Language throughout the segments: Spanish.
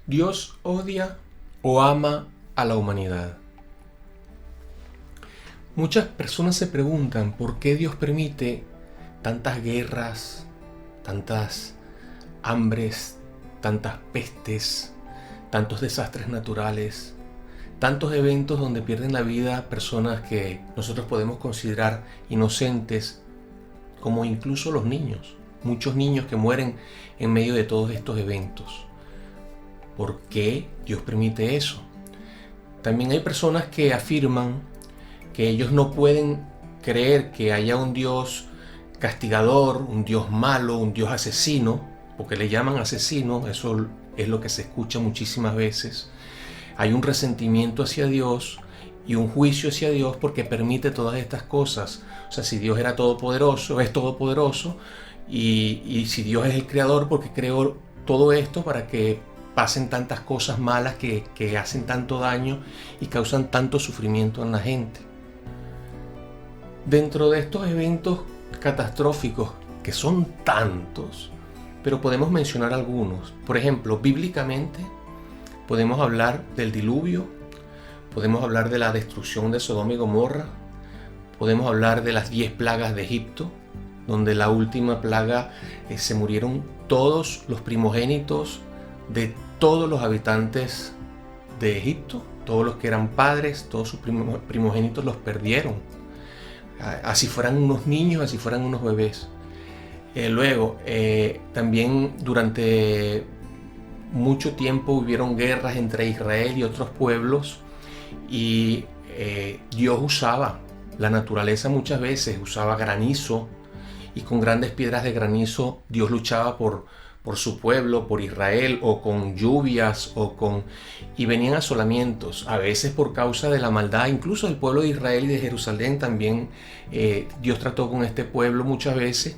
¿Dios odia o ama a la humanidad? Muchas personas se preguntan por qué Dios permite tantas guerras, tantas hambres, tantas pestes, tantos desastres naturales, tantos eventos donde pierden la vida personas que nosotros podemos considerar inocentes, como incluso los niños. Muchos niños que mueren en medio de todos estos eventos. ¿Por qué Dios permite eso? También hay personas que afirman que ellos no pueden creer que haya un Dios castigador, un Dios malo, un Dios asesino, porque le llaman asesino, eso es lo que se escucha muchísimas veces. Hay un resentimiento hacia Dios y un juicio hacia Dios porque permite todas estas cosas. O sea, si Dios era todopoderoso, es todopoderoso, y si Dios es el creador, porque creó todo esto para que pasen tantas cosas malas que hacen tanto daño y causan tanto sufrimiento en la gente. Dentro de estos eventos catastróficos, que son tantos, pero podemos mencionar algunos. Por ejemplo, bíblicamente podemos hablar del diluvio, podemos hablar de la destrucción de Sodoma y Gomorra, podemos hablar de las 10 plagas de Egipto, donde la última plaga se murieron todos los primogénitos de todos los habitantes de Egipto, todos los que eran padres, todos sus primogénitos los perdieron. Así fueran unos niños, así fueran unos bebés. Luego, también durante mucho tiempo hubieron guerras entre Israel y otros pueblos, y Dios usaba la naturaleza muchas veces, usaba granizo, y con grandes piedras de granizo Dios luchaba por su pueblo, por Israel, o con lluvias, y venían asolamientos, a veces por causa de la maldad, incluso del pueblo de Israel y de Jerusalén también. Dios trató con este pueblo muchas veces,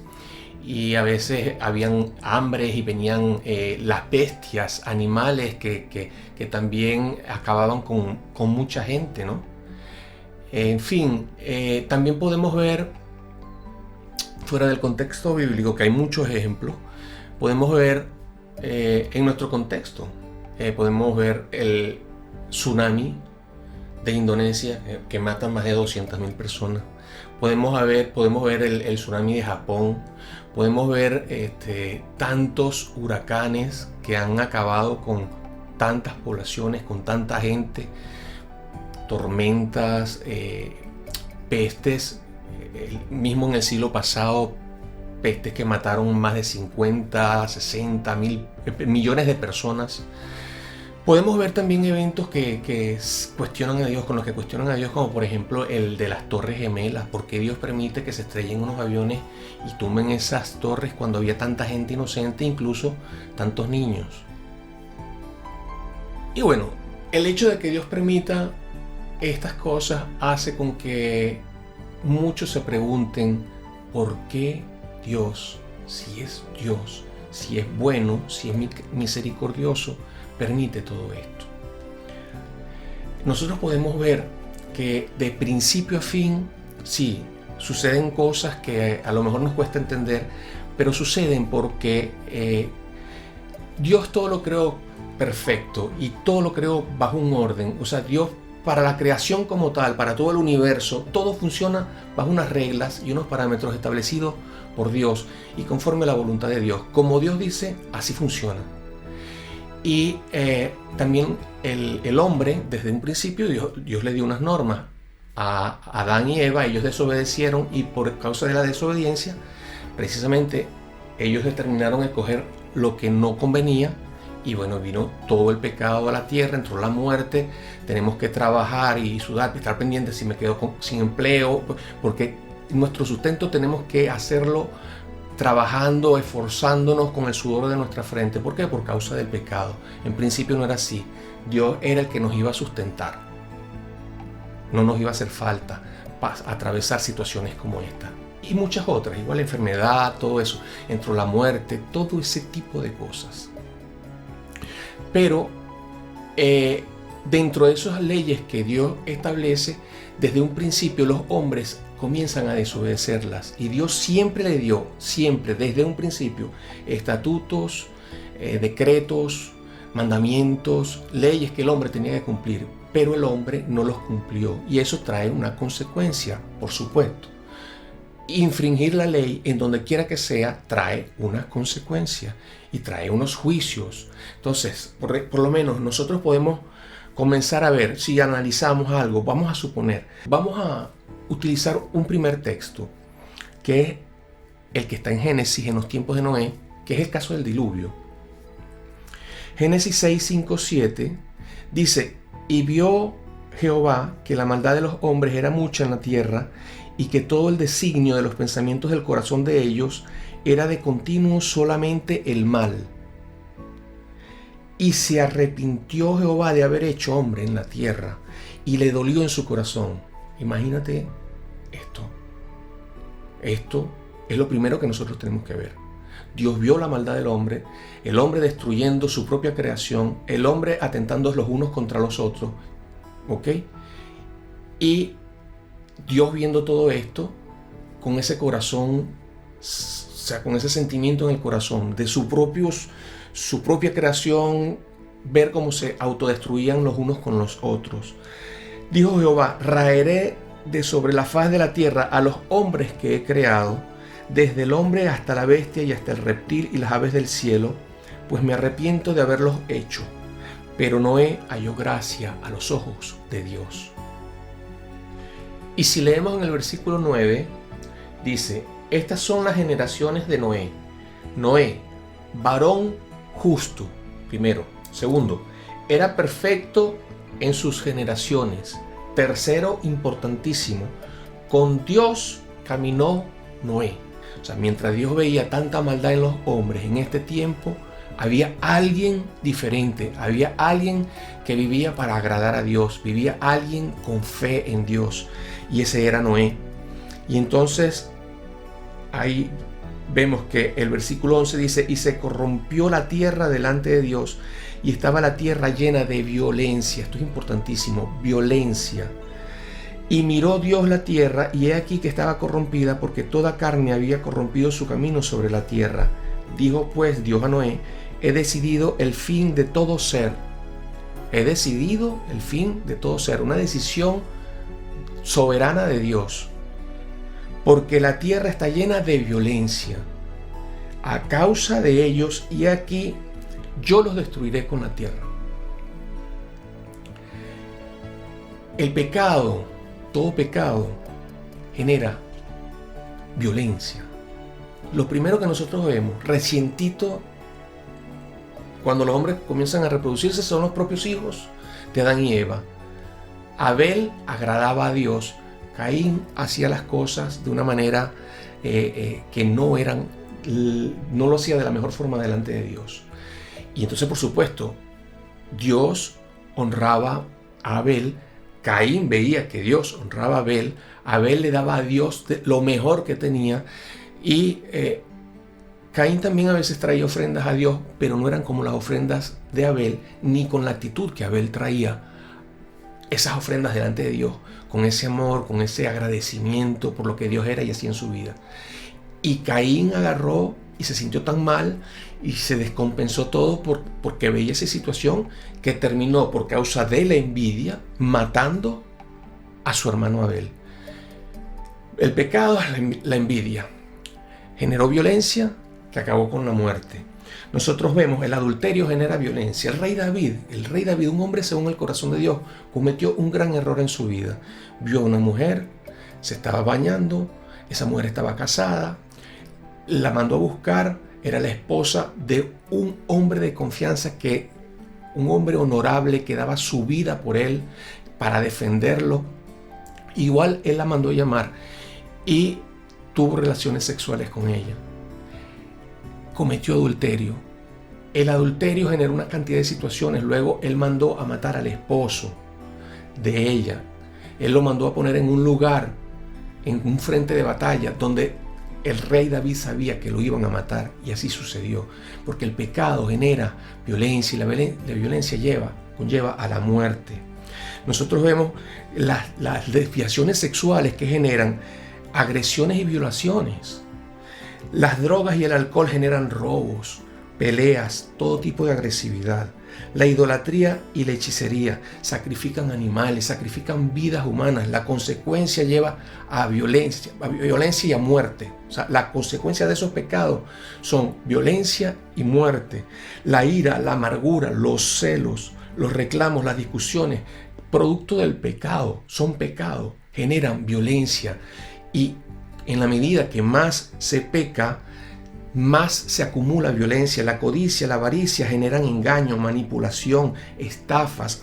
y a veces habían hambres y venían las bestias, animales que también acababan con mucha gente, ¿no? En fin, también podemos ver, fuera del contexto bíblico, que hay muchos ejemplos. Podemos ver en nuestro contexto, podemos ver el tsunami de Indonesia, que mata más de 200.000 personas. Podemos ver el tsunami de Japón. Podemos ver tantos huracanes que han acabado con tantas poblaciones, con tanta gente, tormentas, pestes, mismo en el siglo pasado, pestes que mataron más de 50, 60 millones de personas. Podemos ver también eventos que cuestionan a Dios, con los que cuestionan a Dios, como por ejemplo el de las Torres Gemelas. ¿Por qué Dios permite que se estrellen unos aviones y tumben esas torres cuando había tanta gente inocente, incluso tantos niños? Y bueno, el hecho de que Dios permita estas cosas hace con que muchos se pregunten por qué Dios, si es Dios, si es bueno, si es misericordioso, permite todo esto. Nosotros podemos ver que de principio a fin, sí, suceden cosas que a lo mejor nos cuesta entender, pero suceden porque Dios todo lo creó perfecto y todo lo creó bajo un orden. O sea, Dios, para la creación como tal, para todo el universo, todo funciona bajo unas reglas y unos parámetros establecidos por Dios y conforme a la voluntad de Dios. Como Dios dice, así funciona. Y también el hombre, desde un principio, Dios le dio unas normas a Adán y Eva. Ellos desobedecieron, y por causa de la desobediencia, precisamente ellos determinaron escoger lo que no convenía. Y bueno, vino todo el pecado a la tierra, entró la muerte. Tenemos que trabajar y sudar, estar pendientes si me quedo sin empleo, porque nuestro sustento tenemos que hacerlo trabajando, esforzándonos con el sudor de nuestra frente. ¿Por qué? Por causa del pecado. En principio no era así. Dios era el que nos iba a sustentar. No nos iba a hacer falta atravesar situaciones como esta. Y muchas otras, igual la enfermedad, todo eso. Entró la muerte, todo ese tipo de cosas. Pero dentro de esas leyes que Dios establece, desde un principio los hombres comienzan a desobedecerlas. Y Dios siempre le dio, siempre, desde un principio, estatutos, decretos, mandamientos, leyes que el hombre tenía que cumplir, pero el hombre no los cumplió. Y eso trae una consecuencia, por supuesto. Infringir la ley en donde quiera que sea trae una consecuencia y trae unos juicios. Entonces, por lo menos nosotros podemos comenzar a ver, si analizamos algo, vamos a suponer, vamos a utilizar un primer texto, que es el que está en Génesis, en los tiempos de Noé, que es el caso del diluvio. Génesis 6, 5, 7 dice: y vio Jehová que la maldad de los hombres era mucha en la tierra, y que todo el designio de los pensamientos del corazón de ellos era de continuo solamente el mal. Y se arrepintió Jehová de haber hecho hombre en la tierra, y le dolió en su corazón. Imagínate esto. Esto es lo primero que nosotros tenemos que ver. Dios vio la maldad del hombre, el hombre destruyendo su propia creación, el hombre atentando los unos contra los otros, ¿ok? Y Dios viendo todo esto, con ese corazón, o sea, con ese sentimiento en el corazón de su propia creación, ver cómo se autodestruían los unos con los otros. Dijo Jehová: raeré de sobre la faz de la tierra a los hombres que he creado, desde el hombre hasta la bestia y hasta el reptil y las aves del cielo, pues me arrepiento de haberlos hecho. Pero Noé halló gracia a los ojos de Dios. Y si leemos en el versículo 9, dice: estas son las generaciones de Noé. Noé, varón justo, primero. Segundo, era perfecto en sus generaciones. Tercero, importantísimo, con Dios caminó Noé. O sea, mientras Dios veía tanta maldad en los hombres en este tiempo, había alguien diferente, había alguien que vivía para agradar a Dios, vivía alguien con fe en Dios, y ese era Noé. Y entonces ahí vemos que el versículo 11 dice: y se corrompió la tierra delante de Dios, y estaba la tierra llena de violencia. Esto es importantísimo, violencia. Y miró Dios la tierra, y he aquí que estaba corrompida, porque toda carne había corrompido su camino sobre la tierra. Dijo pues Dios a Noé: he decidido el fin de todo ser. He decidido el fin de todo ser. Una decisión soberana de Dios. Porque la tierra está llena de violencia a causa de ellos, y aquí yo los destruiré con la tierra. El pecado, todo pecado, genera violencia. Lo primero que nosotros vemos, recientito, cuando los hombres comienzan a reproducirse, son los propios hijos de Adán y Eva. Abel agradaba a Dios, Caín hacía las cosas de una manera que no lo hacía de la mejor forma delante de Dios. Y entonces, por supuesto, Dios honraba a Abel, Caín veía que Dios honraba a Abel, Abel le daba a Dios lo mejor que tenía, y Caín también a veces traía ofrendas a Dios, pero no eran como las ofrendas de Abel, ni con la actitud que Abel traía esas ofrendas delante de Dios, con ese amor, con ese agradecimiento por lo que Dios era y hacía en su vida. Y Caín agarró y se sintió tan mal y se descompensó todo porque veía esa situación, que terminó, por causa de la envidia, matando a su hermano Abel. El pecado es la envidia. Generó violencia que acabó con la muerte. Nosotros vemos, el adulterio genera violencia. El rey David, un hombre según el corazón de Dios, cometió un gran error en su vida. Vio a una mujer, se estaba bañando, esa mujer estaba casada, la mandó a buscar, era la esposa de un hombre de confianza, un hombre honorable que daba su vida por él para defenderlo. Igual él la mandó a llamar y tuvo relaciones sexuales con ella. Cometió adulterio. El adulterio generó una cantidad de situaciones. Luego él mandó a matar al esposo de ella. Él lo mandó a poner en un lugar, en un frente de batalla, donde el rey David sabía que lo iban a matar, y así sucedió. Porque el pecado genera violencia, y la violencia conlleva a la muerte. Nosotros vemos las desviaciones sexuales que generan agresiones y violaciones. Las drogas y el alcohol generan robos, peleas, todo tipo de agresividad. La idolatría y la hechicería sacrifican animales, sacrifican vidas humanas. La consecuencia lleva a violencia y a muerte. O sea, la consecuencia de esos pecados son violencia y muerte. La ira, la amargura, los celos, los reclamos, las discusiones, producto del pecado, son pecados, generan violencia. Y en la medida que más se peca, más se acumula violencia. La codicia, la avaricia generan engaño, manipulación, estafas,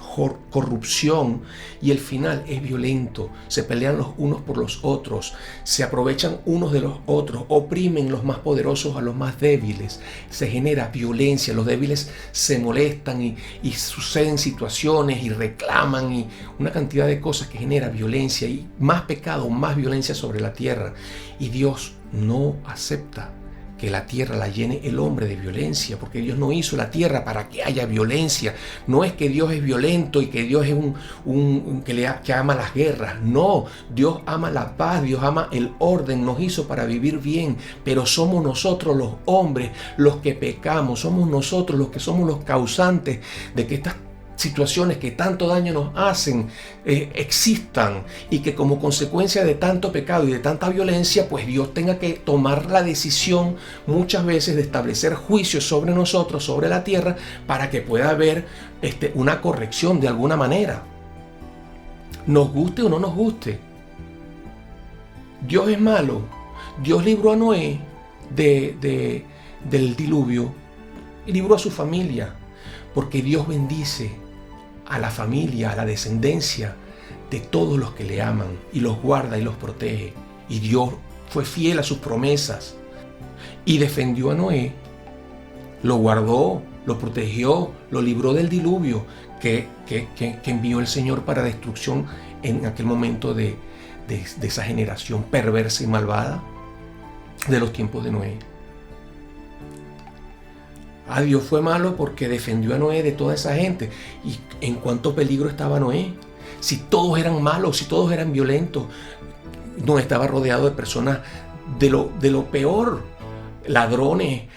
corrupción, y el final es violento. Se pelean los unos por los otros, se aprovechan unos de los otros, oprimen los más poderosos a los más débiles. Se genera violencia, los débiles se molestan y suceden situaciones y reclaman y una cantidad de cosas que genera violencia y más pecado, más violencia sobre la tierra. Y Dios no acepta que la tierra la llene el hombre de violencia, porque Dios no hizo la tierra para que haya violencia. No es que Dios es violento y que Dios es que ama las guerras. No, Dios ama la paz, Dios ama el orden, nos hizo para vivir bien, pero somos nosotros los hombres los que pecamos, somos nosotros los que somos los causantes de que estas situaciones que tanto daño nos hacen existan, y que como consecuencia de tanto pecado y de tanta violencia, pues Dios tenga que tomar la decisión muchas veces de establecer juicios sobre nosotros, sobre la tierra, para que pueda haber una corrección de alguna manera, nos guste o no nos guste. Dios es malo. Dios libró a Noé del diluvio y libró a su familia, porque Dios bendice a la familia, a la descendencia de todos los que le aman, y los guarda y los protege. Y Dios fue fiel a sus promesas y defendió a Noé, lo guardó, lo protegió, lo libró del diluvio que envió el Señor para destrucción en aquel momento de esa generación perversa y malvada de los tiempos de Noé. A Dios fue malo porque defendió a Noé de toda esa gente. ¿Y en cuánto peligro estaba Noé? Si todos eran malos, si todos eran violentos. Noé estaba rodeado de personas de lo peor. Ladrones,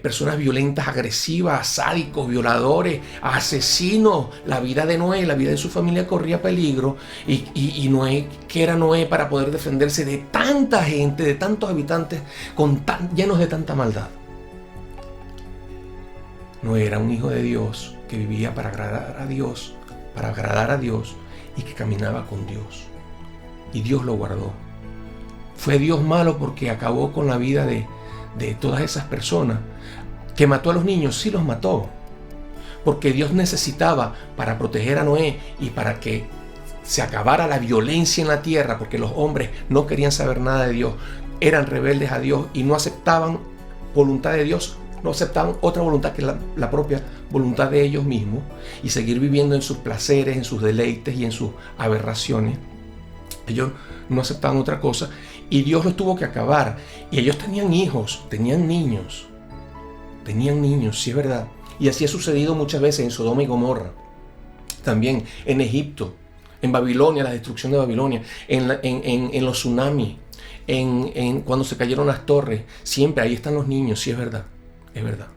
personas violentas, agresivas, sádicos, violadores, asesinos. La vida de Noé, la vida de su familia corría peligro. Y Noé, ¿qué era Noé para poder defenderse de tanta gente, de tantos habitantes llenos de tanta maldad? Noé era un hijo de Dios que vivía para agradar a Dios y que caminaba con Dios. Y Dios lo guardó. ¿Fue Dios malo porque acabó con la vida de todas esas personas? ¿Que mató a los niños? Sí, los mató. Porque Dios necesitaba, para proteger a Noé y para que se acabara la violencia en la tierra, porque los hombres no querían saber nada de Dios, eran rebeldes a Dios y no aceptaban voluntad de Dios, no aceptaban otra voluntad que la propia voluntad de ellos mismos, y seguir viviendo en sus placeres, en sus deleites y en sus aberraciones. Ellos no aceptaban otra cosa y Dios los tuvo que acabar. Y ellos tenían hijos, tenían niños, sí es verdad. Y así ha sucedido muchas veces en Sodoma y Gomorra, también en Egipto, en Babilonia, la destrucción de Babilonia, en los tsunamis, cuando se cayeron las torres. Siempre ahí están los niños, sí es verdad. Es verdad.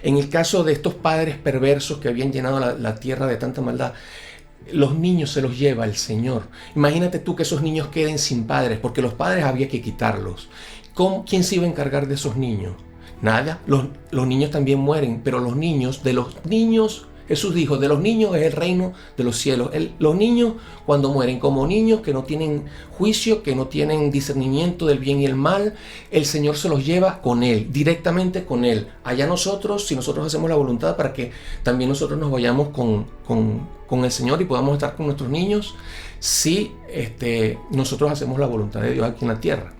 En el caso de estos padres perversos que habían llenado la tierra de tanta maldad, los niños se los lleva el Señor. Imagínate tú que esos niños queden sin padres, porque los padres había que quitarlos. ¿Quién se iba a encargar de esos niños? Nada. Los niños también mueren, pero de los niños, Jesús dijo, de los niños es el reino de los cielos. Los niños, cuando mueren como niños que no tienen juicio, que no tienen discernimiento del bien y el mal, el Señor se los lleva con Él, directamente con Él. Allá nosotros, si nosotros hacemos la voluntad para que también nosotros nos vayamos con el Señor y podamos estar con nuestros niños, si nosotros hacemos la voluntad de Dios aquí en la tierra.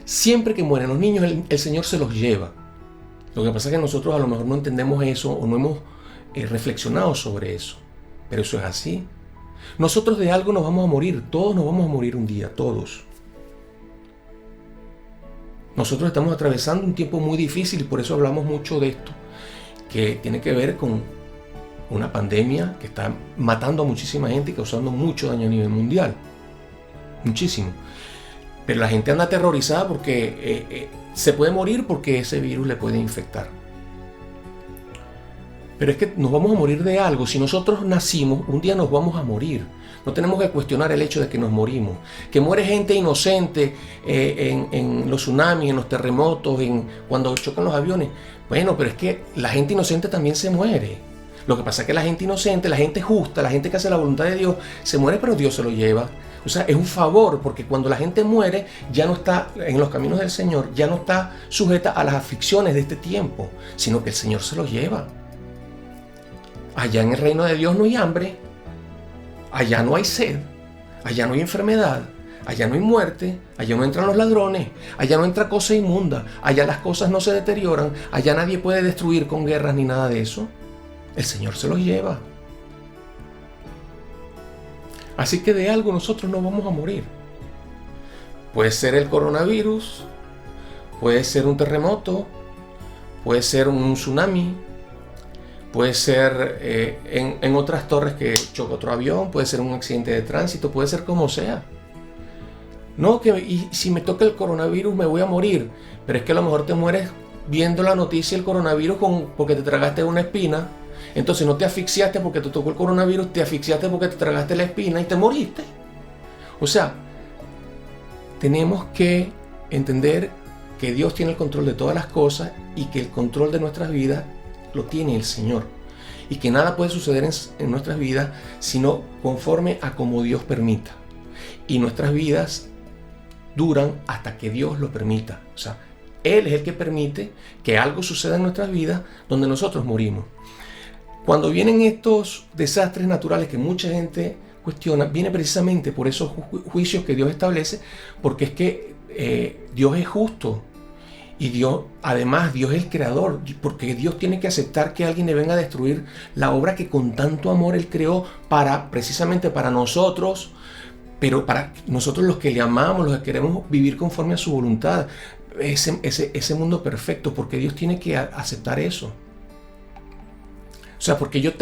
Siempre que mueren los niños, el Señor se los lleva. Lo que pasa es que nosotros a lo mejor no entendemos eso o no hemos reflexionado sobre eso, pero eso es así. Nosotros de algo nos vamos a morir, todos nos vamos a morir un día, todos. Nosotros estamos atravesando un tiempo muy difícil y por eso hablamos mucho de esto, que tiene que ver con una pandemia que está matando a muchísima gente y causando mucho daño a nivel mundial, muchísimo. Pero la gente anda aterrorizada porque se puede morir porque ese virus le puede infectar. Pero es que nos vamos a morir de algo. Si nosotros nacimos, un día nos vamos a morir. No tenemos que cuestionar el hecho de que nos morimos. Que muere gente inocente en los tsunamis, en los terremotos, cuando chocan los aviones. Bueno, pero es que la gente inocente también se muere. Lo que pasa es que la gente inocente, la gente justa, la gente que hace la voluntad de Dios, se muere, pero Dios se lo lleva. O sea, es un favor, porque cuando la gente muere, ya no está en los caminos del Señor, ya no está sujeta a las aflicciones de este tiempo, sino que el Señor se lo lleva. Allá en el reino de Dios no hay hambre, allá no hay sed, allá no hay enfermedad, allá no hay muerte, allá no entran los ladrones, allá no entra cosa inmunda, allá las cosas no se deterioran, allá nadie puede destruir con guerras ni nada de eso. El Señor se los lleva. Así que de algo nosotros no vamos a morir. Puede ser el coronavirus, puede ser un terremoto, puede ser un tsunami, puede ser en otras torres que choca otro avión, puede ser un accidente de tránsito, puede ser como sea. No, y si me toca el coronavirus me voy a morir, pero es que a lo mejor te mueres viendo la noticia del coronavirus porque te tragaste una espina. Entonces no te asfixiaste porque te tocó el coronavirus, te asfixiaste porque te tragaste la espina y te moriste. O sea, tenemos que entender que Dios tiene el control de todas las cosas y que el control de nuestras vidas lo tiene el Señor. Y que nada puede suceder en nuestras vidas sino conforme a como Dios permita. Y nuestras vidas duran hasta que Dios lo permita. O sea, Él es el que permite que algo suceda en nuestras vidas donde nosotros morimos. Cuando vienen estos desastres naturales que mucha gente cuestiona, viene precisamente por esos juicios que Dios establece, porque es que Dios es justo y además Dios es el creador, porque Dios tiene que aceptar que alguien le venga a destruir la obra que con tanto amor Él creó precisamente para nosotros, pero para nosotros los que le amamos, los que queremos vivir conforme a su voluntad, ese mundo perfecto, porque Dios tiene que aceptar eso. O sea, porque yo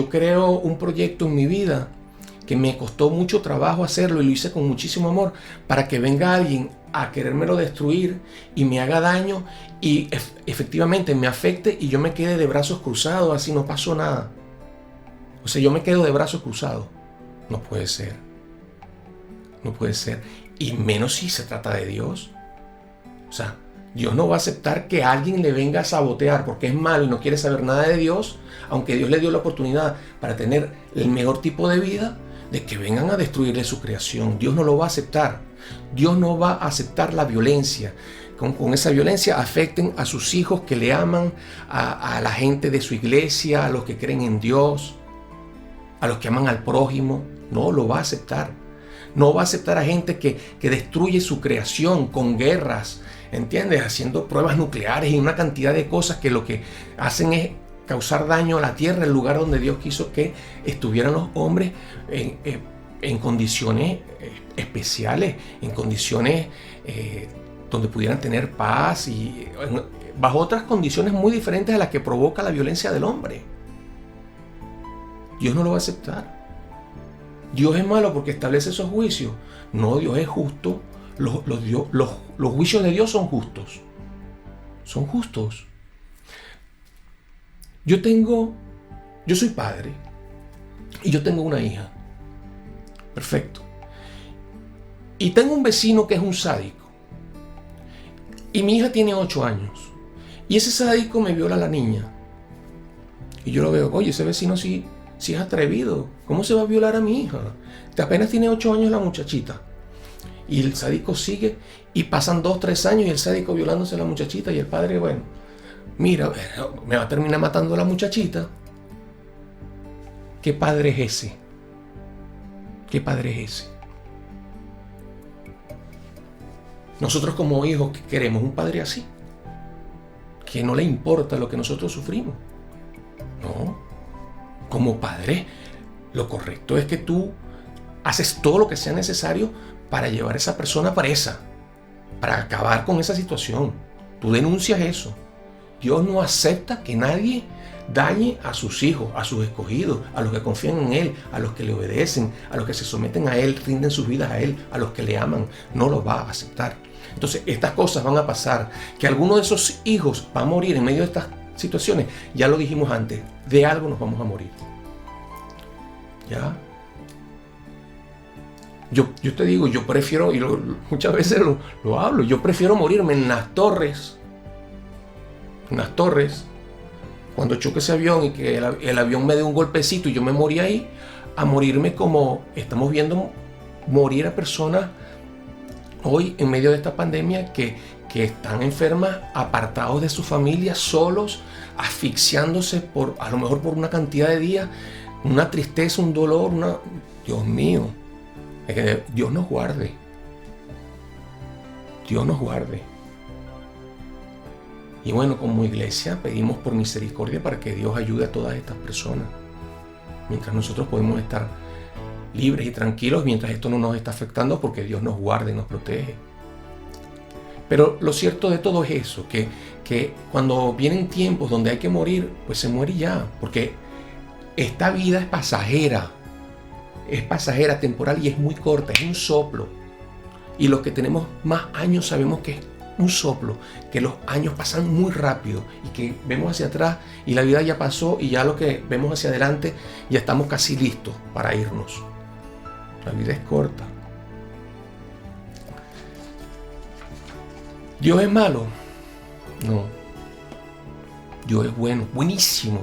creo un proyecto en mi vida que me costó mucho trabajo hacerlo y lo hice con muchísimo amor para que venga alguien a querérmelo destruir y me haga daño y efectivamente me afecte y yo me quede de brazos cruzados, así no pasó nada. O sea, yo me quedo de brazos cruzados. No puede ser. No puede ser. Y menos si se trata de Dios. O sea, Dios no va a aceptar que alguien le venga a sabotear porque es malo y no quiere saber nada de Dios, aunque Dios le dio la oportunidad para tener el mejor tipo de vida, de que vengan a destruirle su creación. Dios no lo va a aceptar. Dios no va a aceptar la violencia. Con esa violencia afecten a sus hijos que le aman, a la gente de su iglesia, a los que creen en Dios, a los que aman al prójimo. No lo va a aceptar. No va a aceptar a gente que destruye su creación con guerras, ¿entiendes? Haciendo pruebas nucleares y una cantidad de cosas que lo que hacen es causar daño a la tierra, el lugar donde Dios quiso que estuvieran los hombres en condiciones especiales, en condiciones donde pudieran tener paz y bajo otras condiciones muy diferentes a las que provoca la violencia del hombre. Dios no lo va a aceptar. Dios es malo porque establece esos juicios. No, Dios es justo. Los juicios de Dios son justos. Son justos. Yo soy padre y yo tengo una hija. Perfecto. Y tengo un vecino que es un sádico. Y mi hija tiene 8 años. Y ese sádico me viola a la niña. Y yo lo veo, oye, ese vecino sí es atrevido. ¿Cómo se va a violar a mi hija? Apenas tiene 8 años la muchachita. Y el sádico sigue y pasan 2-3 años y el sádico violándose a la muchachita y el padre, bueno, mira, me va a terminar matando a la muchachita. ¿Qué padre es ese? ¿Qué padre es ese? Nosotros como hijos queremos un padre así, que no le importa lo que nosotros sufrimos. No, como padre, lo correcto es que tú haces todo lo que sea necesario para llevar a esa persona presa, para acabar con esa situación. Tú denuncias eso Dios no acepta que nadie dañe a sus hijos, a sus escogidos, a los que confían en Él, a los que le obedecen, a los que se someten a Él, rinden sus vidas a Él, a los que le aman. No lo va a aceptar. Entonces, estas cosas van a pasar. Que alguno de esos hijos va a morir en medio de estas situaciones. Ya lo dijimos antes, de algo nos vamos a morir. ¿Ya? Yo te digo, yo prefiero, y muchas veces lo hablo, yo prefiero morirme en las torres, cuando choque ese avión y que el avión me dé un golpecito y yo me morí ahí, a morirme como estamos viendo morir a personas hoy en medio de esta pandemia que están enfermas, apartados de su familia, solos, asfixiándose a lo mejor por una cantidad de días, una tristeza, un dolor, Dios mío, es que Dios nos guarde. Dios nos guarde. Y bueno, como iglesia pedimos por misericordia para que Dios ayude a todas estas personas. Mientras nosotros podemos estar libres y tranquilos, mientras esto no nos está afectando, porque Dios nos guarda y nos protege. Pero lo cierto de todo es eso, que cuando vienen tiempos donde hay que morir, pues se muere ya, porque esta vida es pasajera, temporal y es muy corta, es un soplo. Y los que tenemos más años sabemos que es un soplo, que los años pasan muy rápido y que vemos hacia atrás y la vida ya pasó y ya lo que vemos hacia adelante ya estamos casi listos para irnos. La vida es corta. ¿Dios es malo? No. Dios es bueno, buenísimo,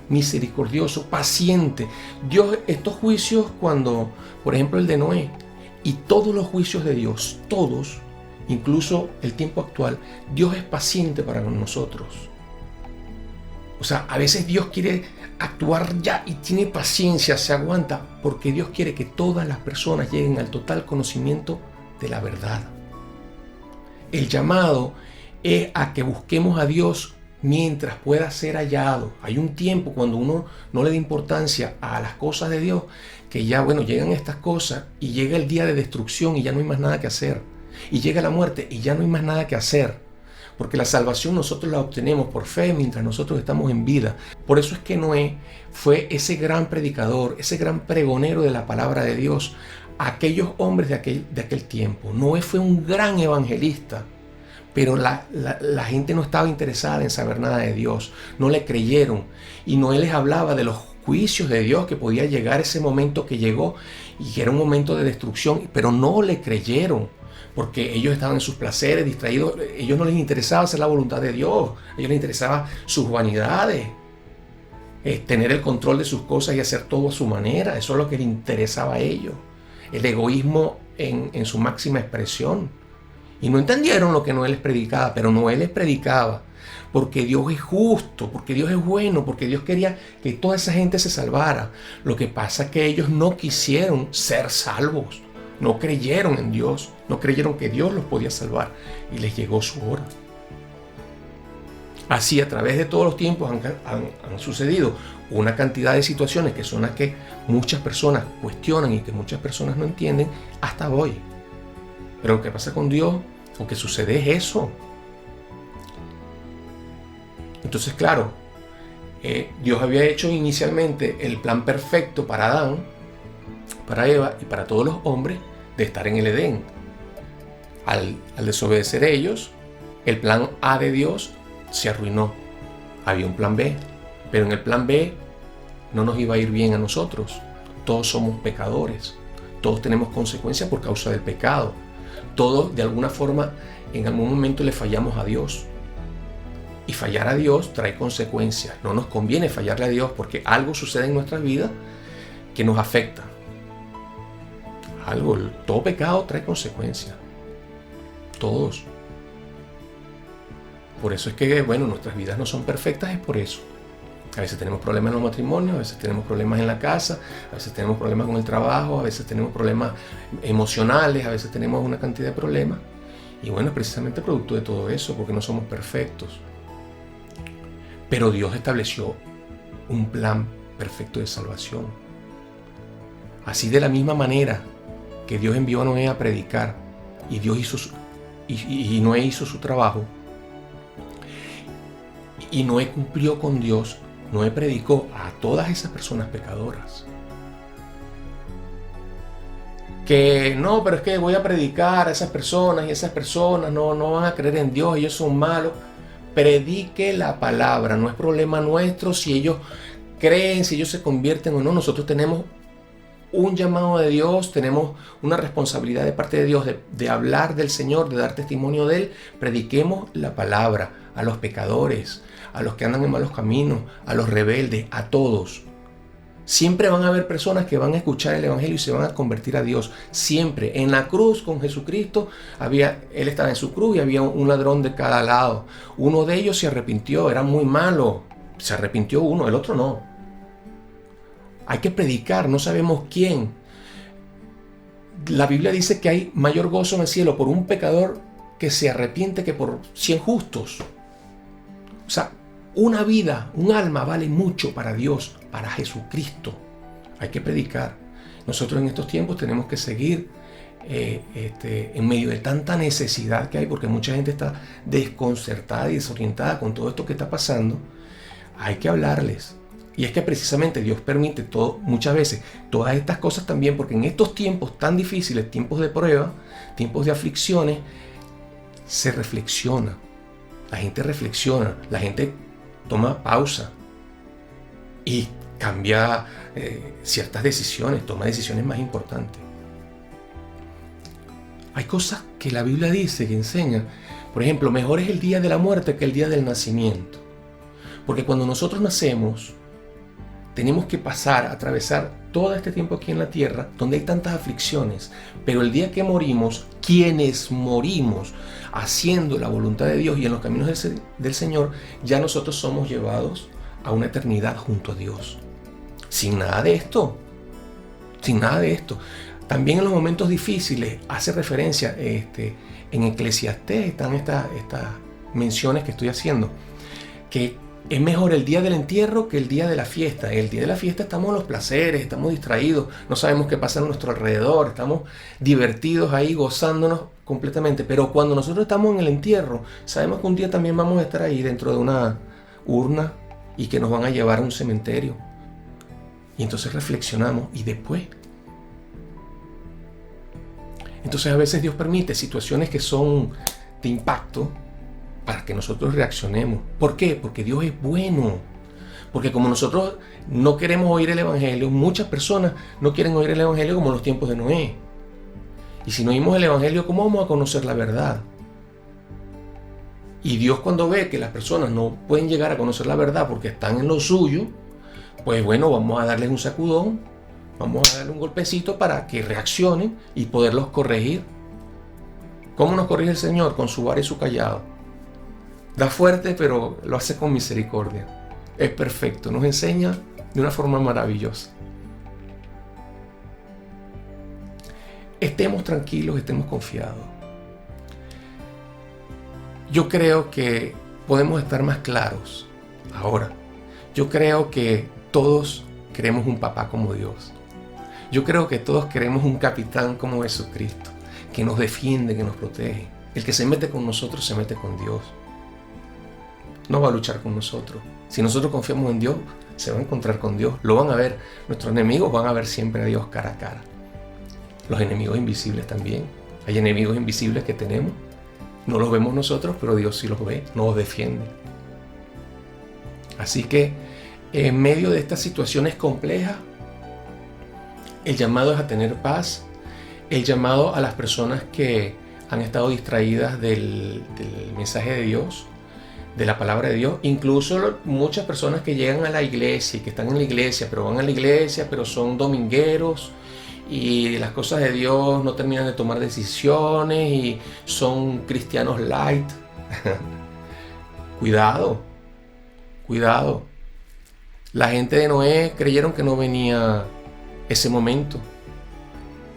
misericordioso, paciente. Dios, estos juicios cuando, por ejemplo, el de Noé y todos los juicios de Dios, todos, incluso el tiempo actual, Dios es paciente para nosotros. O sea, a veces Dios quiere actuar ya y tiene paciencia, se aguanta, porque Dios quiere que todas las personas lleguen al total conocimiento de la verdad. El llamado es a que busquemos a Dios mientras pueda ser hallado. Hay un tiempo cuando uno no le da importancia a las cosas de Dios, que ya, bueno, llegan estas cosas y llega el día de destrucción y ya no hay más nada que hacer. Y llega la muerte y ya no hay más nada que hacer. Porque la salvación nosotros la obtenemos por fe mientras nosotros estamos en vida. Por eso es que Noé fue ese gran predicador, ese gran pregonero de la palabra de Dios a aquellos hombres de aquel tiempo. Noé fue un gran evangelista, pero la gente no estaba interesada en saber nada de Dios. No le creyeron. Y Noé les hablaba de los juicios de Dios, que podía llegar ese momento que llegó y que era un momento de destrucción, pero no le creyeron. Porque ellos estaban en sus placeres, distraídos. Ellos no les interesaba hacer la voluntad de Dios. A ellos les interesaba sus vanidades, tener el control de sus cosas y hacer todo a su manera. Eso es lo que les interesaba a ellos. El egoísmo en su máxima expresión. Y no entendieron lo que Noé les predicaba, pero Noé les predicaba porque Dios es justo, porque Dios es bueno, porque Dios quería que toda esa gente se salvara. Lo que pasa es que ellos no quisieron ser salvos. No creyeron en Dios, no creyeron que Dios los podía salvar y les llegó su hora. Así, a través de todos los tiempos han sucedido una cantidad de situaciones que son las que muchas personas cuestionan y que muchas personas no entienden hasta hoy. Pero lo que pasa con Dios, lo que sucede es eso. Entonces, claro, Dios había hecho inicialmente el plan perfecto para Adán, para Eva y para todos los hombres de estar en el Edén. Al desobedecer ellos, el plan A de Dios se arruinó. Había un plan B, pero en el plan B no nos iba a ir bien a nosotros. Todos somos pecadores, todos tenemos consecuencias por causa del pecado. Todos, de alguna forma, en algún momento le fallamos a Dios. Y fallar a Dios trae consecuencias. No nos conviene fallarle a Dios porque algo sucede en nuestras vidas que nos afecta. Todo pecado trae consecuencias. Todos. Por eso es que, bueno, nuestras vidas no son perfectas, es por eso. A veces tenemos problemas en los matrimonios, a veces tenemos problemas en la casa, a veces tenemos problemas con el trabajo, a veces tenemos problemas emocionales, a veces tenemos una cantidad de problemas. Y bueno, es precisamente producto de todo eso, porque no somos perfectos. Pero Dios estableció un plan perfecto de salvación. Así, de la misma manera que Dios envió a Noé a predicar y Noé hizo su trabajo, Y Noé cumplió con Dios. Noé predicó a todas esas personas pecadoras. Que no, pero es que voy a predicar a esas personas y esas personas no van a creer en Dios, ellos son malos. Predique la palabra, no es problema nuestro si ellos creen, si ellos se convierten o no. Nosotros tenemos un llamado de Dios, tenemos una responsabilidad de parte de Dios de hablar del Señor, de dar testimonio de Él. Prediquemos la palabra a los pecadores, a los que andan en malos caminos, a los rebeldes, a todos. Siempre van a haber personas que van a escuchar el Evangelio y se van a convertir a Dios. Siempre. En la cruz con Jesucristo, Él estaba en su cruz y había un ladrón de cada lado. Uno de ellos se arrepintió, era muy malo. Se arrepintió uno, el otro no. Hay que predicar, no sabemos quién. La Biblia dice que hay mayor gozo en el cielo por un pecador que se arrepiente que por 100 justos. O sea, una vida, un alma vale mucho para Dios, para Jesucristo. Hay que predicar. Nosotros en estos tiempos tenemos que seguir en medio de tanta necesidad que hay, porque mucha gente está desconcertada y desorientada con todo esto que está pasando. Hay que hablarles. Y es que precisamente Dios permite muchas veces todas estas cosas también, porque en estos tiempos tan difíciles, tiempos de prueba, tiempos de aflicciones, se reflexiona. La gente reflexiona, la gente toma pausa y cambia ciertas decisiones, toma decisiones más importantes. Hay cosas que la Biblia dice, que enseña. Por ejemplo, mejor es el día de la muerte que el día del nacimiento. Porque cuando nosotros nacemos, tenemos que atravesar todo este tiempo aquí en la tierra, donde hay tantas aflicciones. Pero el día que morimos, quienes morimos haciendo la voluntad de Dios y en los caminos del Señor, ya nosotros somos llevados a una eternidad junto a Dios. Sin nada de esto. Sin nada de esto. También en los momentos difíciles hace referencia, en Eclesiastés están estas menciones que estoy haciendo, que es mejor el día del entierro que el día de la fiesta. El día de la fiesta estamos en los placeres, estamos distraídos, no sabemos qué pasa a nuestro alrededor, estamos divertidos ahí, gozándonos completamente. Pero cuando nosotros estamos en el entierro, sabemos que un día también vamos a estar ahí dentro de una urna y que nos van a llevar a un cementerio. Y entonces reflexionamos y después. Entonces a veces Dios permite situaciones que son de impacto para que nosotros reaccionemos. ¿Por qué? Porque Dios es bueno. Porque como nosotros no queremos oír el Evangelio, muchas personas no quieren oír el Evangelio como en los tiempos de Noé. Y si no oímos el Evangelio, ¿cómo vamos a conocer la verdad? Y Dios, cuando ve que las personas no pueden llegar a conocer la verdad porque están en lo suyo, pues bueno, vamos a darles un sacudón, vamos a darle un golpecito para que reaccionen y poderlos corregir. ¿Cómo nos corrige el Señor? Con su vara y su callado. Da fuerte, pero lo hace con misericordia. Es perfecto, nos enseña de una forma maravillosa. Estemos tranquilos, estemos confiados. Yo creo que podemos estar más claros ahora. Yo creo que todos queremos un papá como Dios. Yo creo que todos queremos un capitán como Jesucristo, que nos defiende, que nos protege. El que se mete con nosotros se mete con Dios. No va a luchar con nosotros. Si nosotros confiamos en Dios, se va a encontrar con Dios. Lo van a ver. Nuestros enemigos van a ver siempre a Dios cara a cara. Los enemigos invisibles también. Hay enemigos invisibles que tenemos. No los vemos nosotros, pero Dios sí los ve, nos defiende. Así que en medio de estas situaciones complejas, el llamado es a tener paz. El llamado a las personas que han estado distraídas del mensaje de Dios, de la palabra de Dios. Incluso muchas personas que llegan a la iglesia y que están en la iglesia, pero van a la iglesia, pero son domingueros y las cosas de Dios no terminan de tomar decisiones y son cristianos light. Cuidado, cuidado. La gente de Noé creyeron que no venía ese momento.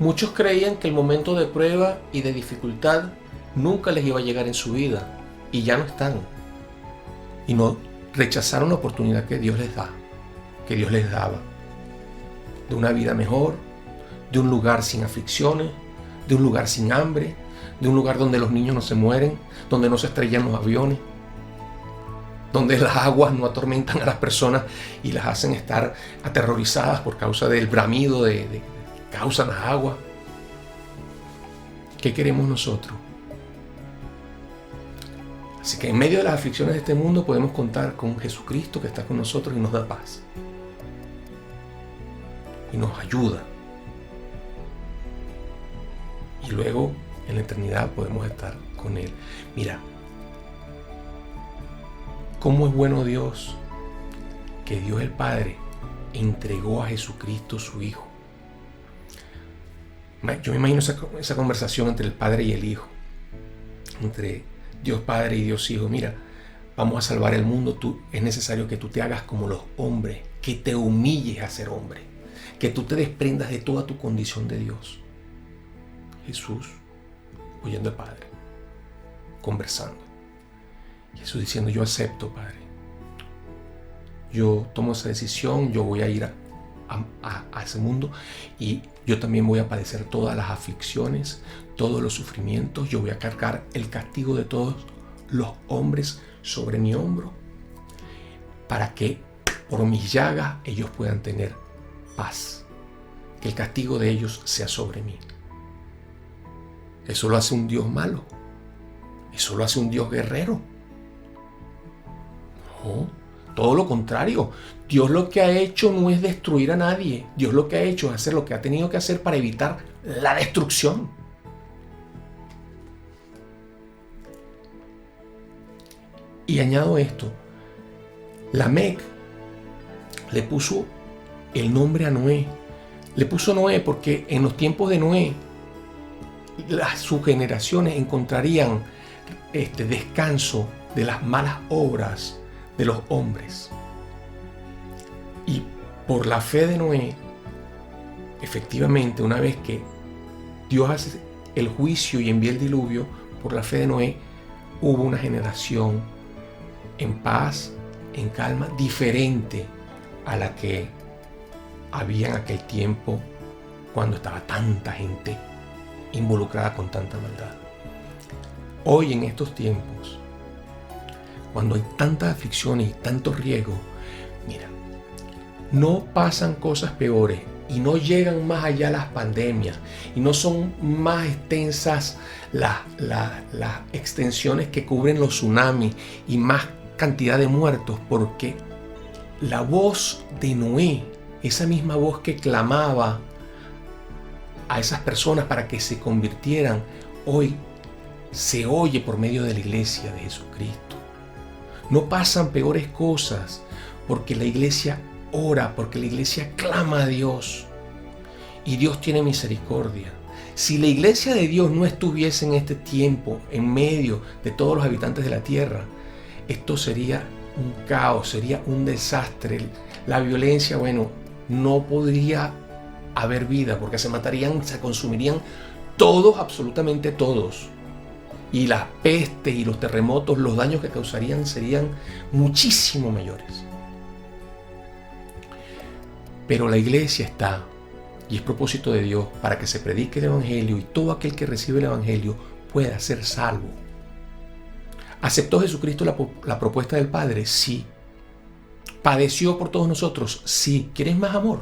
Muchos creían que el momento de prueba y de dificultad nunca les iba a llegar en su vida y ya no están. Y no rechazaron la oportunidad que Dios les da, que Dios les daba, de una vida mejor, de un lugar sin aflicciones, de un lugar sin hambre, de un lugar donde los niños no se mueren, donde no se estrellan los aviones. donde las aguas no atormentan a las personas y las hacen estar aterrorizadas por causa del bramido que causan las aguas. ¿Qué queremos nosotros? Así que en medio de las aflicciones de este mundo podemos contar con Jesucristo que está con nosotros y nos da paz. Y nos ayuda. Y luego en la eternidad podemos estar con Él. Mira, cómo es bueno Dios, que Dios el Padre entregó a Jesucristo su Hijo. Yo me imagino esa conversación entre el Padre y el Hijo, entre Dios Padre y Dios Hijo. Mira, vamos a salvar el mundo, es necesario que tú te hagas como los hombres, que te humilles a ser hombre, que tú te desprendas de toda tu condición de Dios. Jesús oyendo al Padre, conversando. Jesús diciendo, yo acepto, Padre. Yo tomo esa decisión, yo voy a ir a ese mundo y yo también voy a padecer todas las aflicciones, todos los sufrimientos. Yo voy a cargar el castigo de todos los hombres sobre mi hombro para que por mis llagas ellos puedan tener paz. Que el castigo de ellos sea sobre mí. ¿Eso lo hace un Dios malo? ¿Eso lo hace un Dios guerrero? No, todo lo contrario. Dios lo que ha hecho no es destruir a nadie. Dios lo que ha hecho es hacer lo que ha tenido que hacer para evitar la destrucción. Y añado esto. Lamec le puso el nombre a Noé. Le puso Noé porque en los tiempos de Noé sus generaciones encontrarían descanso de las malas obras de los hombres. Y por la fe de Noé, efectivamente, una vez que Dios hace el juicio y envía el diluvio, por la fe de Noé hubo una generación en paz, en calma, diferente a la que había en aquel tiempo cuando estaba tanta gente involucrada con tanta maldad. Hoy en estos tiempos, cuando hay tantas aflicciones y tantos riesgos, mira, no pasan cosas peores y no llegan más allá las pandemias y no son más extensas las extensiones que cubren los tsunamis y más cantidad de muertos, porque la voz de Noé, esa misma voz que clamaba a esas personas para que se convirtieran, hoy se oye por medio de la iglesia de Jesucristo. No pasan peores cosas porque la iglesia ora, porque la iglesia clama a Dios y Dios tiene misericordia. Si la iglesia de Dios no estuviese en este tiempo en medio de todos los habitantes de la tierra, esto sería un caos, sería un desastre. La violencia, no podría haber vida porque se matarían, se consumirían todos, absolutamente todos. Y las pestes y los terremotos, los daños que causarían serían muchísimo mayores. Pero la iglesia está, y es propósito de Dios, para que se predique el evangelio y todo aquel que recibe el evangelio pueda ser salvo. ¿Aceptó Jesucristo la propuesta del Padre? Sí. ¿Padeció por todos nosotros? Sí. ¿Quieres más amor?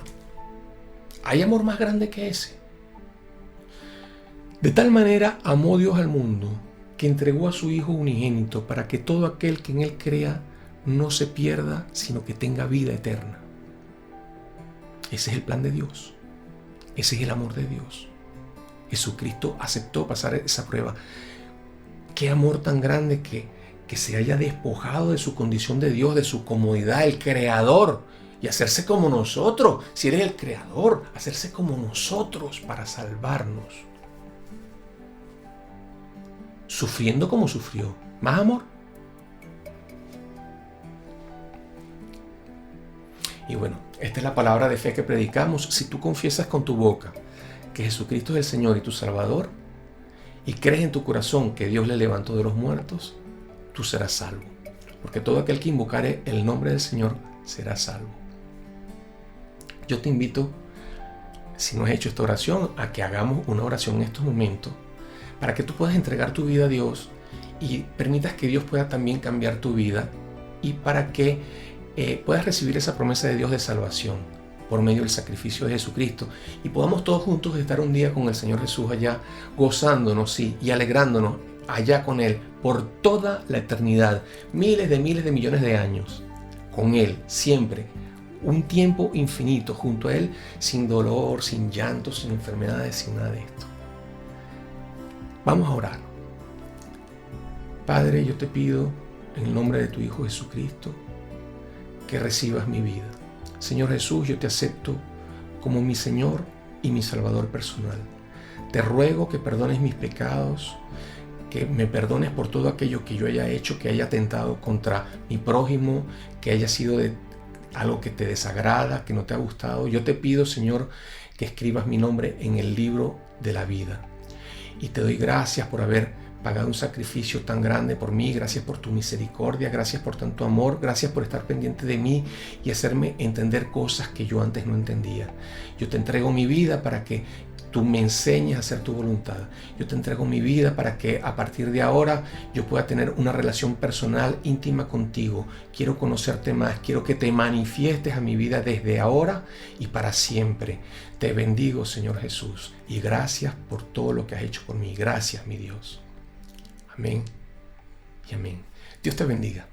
¿Hay amor más grande que ese? De tal manera amó Dios al mundo que entregó a su Hijo unigénito para que todo aquel que en Él crea no se pierda, sino que tenga vida eterna. Ese es el plan de Dios. Ese es el amor de Dios. Jesucristo aceptó pasar esa prueba. Qué amor tan grande que se haya despojado de su condición de Dios, de su comodidad, el Creador, y hacerse como nosotros. Si Él es el Creador, hacerse como nosotros para salvarnos. Sufriendo como sufrió. ¿Más amor? Y esta es la palabra de fe que predicamos. Si tú confiesas con tu boca que Jesucristo es el Señor y tu Salvador, y crees en tu corazón que Dios le levantó de los muertos, tú serás salvo. Porque todo aquel que invocare el nombre del Señor será salvo. Yo te invito, si no has hecho esta oración, a que hagamos una oración en estos momentos para que tú puedas entregar tu vida a Dios y permitas que Dios pueda también cambiar tu vida y para que puedas recibir esa promesa de Dios de salvación por medio del sacrificio de Jesucristo y podamos todos juntos estar un día con el Señor Jesús allá, gozándonos, sí, y alegrándonos allá con Él por toda la eternidad, miles de millones de años, con Él, siempre, un tiempo infinito junto a Él, sin dolor, sin llanto, sin enfermedades, sin nada de esto. Vamos a orar. Padre, yo te pido en el nombre de tu Hijo Jesucristo que recibas mi vida. Señor Jesús, yo te acepto como mi Señor y mi Salvador personal. Te ruego que perdones mis pecados, que me perdones por todo aquello que yo haya hecho, que haya atentado contra mi prójimo, que haya sido de algo que te desagrada, que no te ha gustado. Yo te pido, Señor, que escribas mi nombre en el libro de la vida. Y te doy gracias por haber pagado un sacrificio tan grande por mí. Gracias por tu misericordia, gracias por tanto amor, gracias por estar pendiente de mí y hacerme entender cosas que yo antes no entendía. Yo te entrego mi vida para que tú me enseñes a hacer tu voluntad. Yo te entrego mi vida para que a partir de ahora yo pueda tener una relación personal íntima contigo. Quiero conocerte más, quiero que te manifiestes a mi vida desde ahora y para siempre. Te bendigo, Señor Jesús, y gracias por todo lo que has hecho por mí. Gracias, mi Dios. Amén y amén. Dios te bendiga.